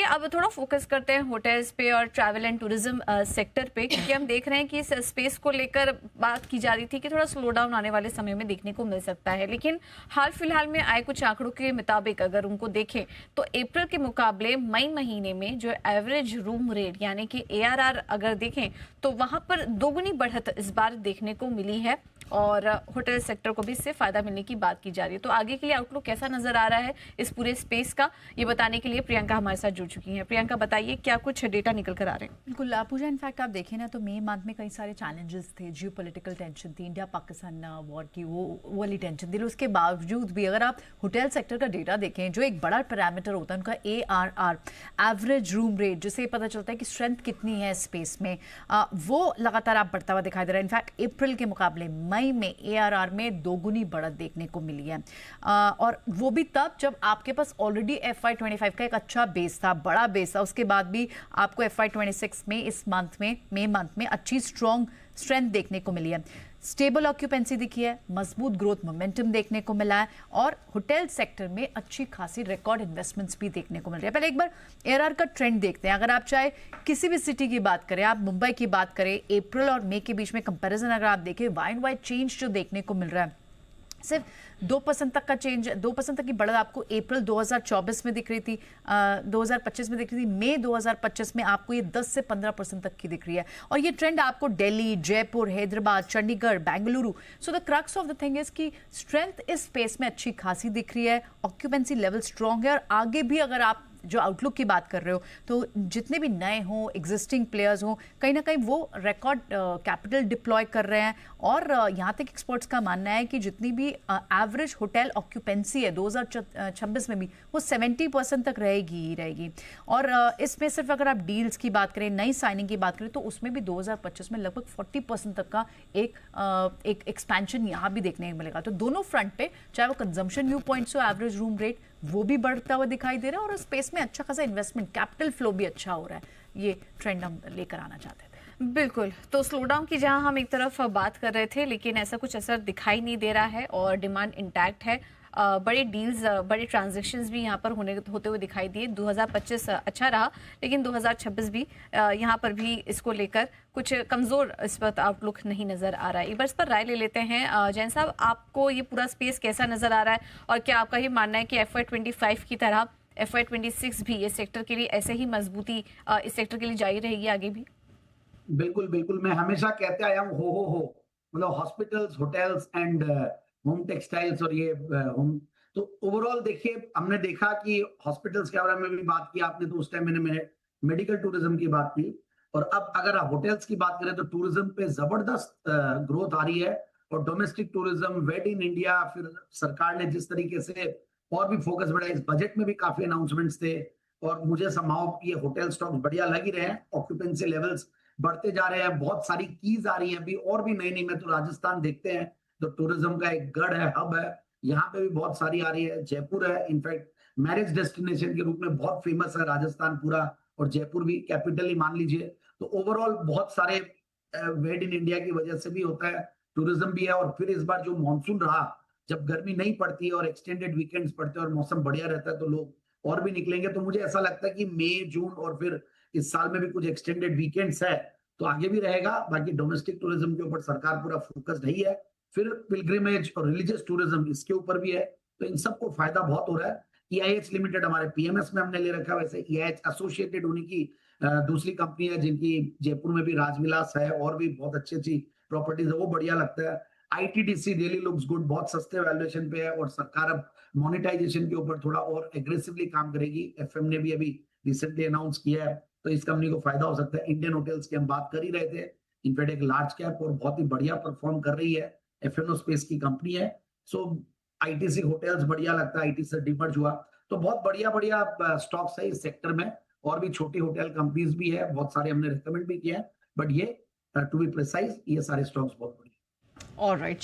चलिए अब थोड़ा फोकस करते हैं होटल्स पे और ट्रैवल एंड टूरिज्म सेक्टर पे, क्योंकि हम देख रहे हैं कि इस स्पेस को लेकर बात की जा रही थी कि थोड़ा स्लो डाउन आने वाले समय में देखने को मिल सकता है। लेकिन हाल फिलहाल में आए कुछ आंकड़ों के मुताबिक अगर उनको देखें तो अप्रैल के मुकाबले मई महीने में जो एवरेज रूम रेट यानी कि ARR अगर देखें तो वहां पर दोगुनी बढ़त इस बार देखने को मिली है और होटल सेक्टर को भी इससे फायदा मिलने की बात की जा रही है। तो आगे के लिए आउटलुक कैसा नजर आ रहा है इस पूरे स्पेस का, ये बताने के लिए प्रियंका हमारे साथ जुड़ चुकी हैं। प्रियंका बताइए क्या कुछ डेटा निकल कर आ रहे हैं। बिल्कुल पूजा, इनफैक्ट आप देखें ना तो मई मंथ में कई सारे चैलेंजेस थे, जियो पॉलिटिकल टेंशन थी, इंडिया पाकिस्तान वॉर की वो वाली टेंशन थी। उसके बावजूद भी अगर आप होटल सेक्टर का डेटा देखें, जो एक बड़ा पैरामीटर होता है उनका ARR, एवरेज रूम रेट, जिससे पता चलता है कि स्ट्रेंथ कितनी है स्पेस में, वो लगातार आप बढ़ता हुआ दिखाई दे रहा है। इनफैक्ट अप्रैल के मुकाबले मई में ARR में दोगुनी बढ़त देखने को मिली है, और वो भी तब जब आपके पास ऑलरेडी FY25 का एक अच्छा बेस था, बड़ा बेस था। उसके बाद भी आपको FY26 में इस मंथ में मई मंथ में अच्छी स्ट्रेंथ देखने को मिली है। स्टेबल ऑक्यूपेंसी दिखी है, मजबूत ग्रोथ मोमेंटम देखने को मिला है, और होटल सेक्टर में अच्छी खासी रिकॉर्ड इन्वेस्टमेंट्स भी देखने को मिल रही है। पहले एक बार ARR का ट्रेंड देखते हैं। अगर आप चाहे किसी भी सिटी की बात करें, आप मुंबई की बात करें, अप्रैल और मई के बीच में कंपैरिजन अगर आप देखें, वाई चेंज जो देखने को मिल रहा है, सिर्फ 2% तक का चेंज, 2% तक की बढ़त आपको अप्रैल 2024 में दिख रही थी, 2025 में दिख रही थी, मई 2025 में आपको ये 10 से 15% तक की दिख रही है। और ये ट्रेंड आपको Delhi, Jaipur, Hyderabad, Chandigarh, Bengaluru, so the crux of the thing is कि स्ट्रेंथ इस स्पेस में अच्छी खासी दिख रही है, ऑक्यूपेंसी लेवल स्ट्रॉन्ग है, और आगे भी अगर आप जो आउटलुक की बात कर रहे हो तो जितने भी नए हों, एग्जिस्टिंग प्लेयर्स हों, कहीं ना कहीं वो रिकॉर्ड कैपिटल डिप्लॉय कर रहे हैं। और यहाँ तक एक्सपर्ट्स का मानना है कि जितनी भी एवरेज होटल ऑक्यूपेंसी है 2026 में भी वो 70% तक रहेगी ही रहेगी। और इसमें सिर्फ अगर आप डील्स की बात करें, नई साइनिंग की बात करें, तो उसमें भी 2025 में लगभग 40% तक का एक एक्सपेंशन यहाँ भी देखने को मिलेगा। तो दोनों फ्रंट पे, चाहे वो कंजम्पशन व्यू पॉइंट से एवरेज रूम रेट, वो भी बढ़ता हुआ दिखाई दे रहा है, और स्पेस में अच्छा खासा इन्वेस्टमेंट, कैपिटल फ्लो भी अच्छा हो रहा है। ये ट्रेंड हम लेकर आना चाहते थे। बिल्कुल, तो स्लो डाउन की जहां हम एक तरफ बात कर रहे थे, लेकिन ऐसा कुछ असर दिखाई नहीं दे रहा है और डिमांड इंटैक्ट है। बड़े डील्स, बड़े ट्रांजैक्शंस भी यहाँ पर होते हुए दिखाई दिए। 2025 अच्छा रहा, लेकिन 2026 भी यहाँ पर भी इसको लेकर कुछ कमज़ोर इस वक्त आउटलुक नहीं नज़र आ रहा है। एक बार इस पर राय ले लेते हैं। जैन साहब, आपको ये पूरा स्पेस कैसा नज़र आ रहा है, और क्या आपका ये मानना है कि FY25 की तरह FY26 भी ये सेक्टर के लिए ऐसे ही मजबूती इस सेक्टर के लिए जारी रहेगी आगे भी? बिल्कुल, बिल्कुल। मैं हमेशा कहते आया हूँ हो, मतलब hospitals, hotels and home textiles, और ये होम, तो ओवरऑल देखिए, हमने देखा कि हॉस्पिटल्स के बारे में भी बात की आपने, तो उस टाइम मैंने मेडिकल टूरिज्म की बात की। और अब अगर आप होटल्स की बात करें तो टूरिज्म पे जबरदस्त ग्रोथ आ रही है, और domestic tourism, within India, फिर सरकार ने जिस तरीके से और भी फोकस बढ़ाया, इस बजट में भी काफी अनाउंसमेंट्स थे, और मुझे संभाव ये होटल स्टॉक्स बढ़िया लग ही रहे हैं। ऑक्यूपेंसी लेवल्स बढ़ते जा रहे हैं, बहुत सारी कीज आ रही हैं अभी, और भी नई नई। में तो राजस्थान देखते हैं, तो टूरिज्म का एक गढ़ है, हब है, यहाँ पे भी बहुत सारी आ रही है। जयपुर है, इनफैक्ट मैरिज डेस्टिनेशन के रूप में बहुत फेमस है राजस्थान पूरा, और जयपुर भी कैपिटल ही मान लीजिए। तो ओवरऑल बहुत सारे वेट इन इंडिया की वजह से भी होता है, टूरिज्म भी है। और फिर इस बार जो मानसून रहा, जब गर्मी नहीं पड़ती है और एक्सटेंडेड वीकेंड्स पड़ते हैं और मौसम बढ़िया रहता है, तो लोग और भी निकलेंगे। तो मुझे ऐसा लगता है कि मई, जून और फिर इस साल में भी कुछ एक्सटेंडेड वीकेंड्स है, तो आगे भी रहेगा। बाकी डोमेस्टिक टूरिज्म के ऊपर सरकार पूरा फोकस्ड ही है, फिर पिलग्रिमेज और रिलीजियस टूरिज्म इसके ऊपर भी है। तो इन सबको फायदा बहुत हो रहा है। EIH लिमिटेड हमारे PMS में हमने ले रखा है, वैसे EIH एसोसिएटेड उन्हीं की दूसरी कंपनी है, जिनकी जयपुर में भी राजविलास है, और भी बहुत अच्छी अच्छी प्रॉपर्टीज है, वो बढ़िया लगता है। ITDC रियली लुक्स गुड, बहुत सस्ते वैल्यूएशन पे है, और सरकार अब मोनेटाइजेशन के ऊपर थोड़ा और एग्रेसिवली काम करेगी। FM ने भी अभी रिसेंटली अनाउंस किया है, तो इस कंपनी को फायदा हो सकता है। इंडियन होटल्स की हम बात कर ही रहे थे, इनफैक्ट एक लार्ज कैप और बहुत ही बढ़िया परफॉर्म कर रही है, F&O स्पेस की कंपनी है। सो ITC होटल्स बढ़िया लगता है, ITC से डिमर्ज हुआ, तो बहुत बढ़िया बढ़िया स्टॉक्स है इस सेक्टर में। और भी छोटी होटल कंपनीज भी है, बहुत सारे हमने रिकमेंड भी किया है, बट ये टू बी प्रिसाइज, ये सारे स्टॉक्स बहुत बढ़िया। ऑलराइट,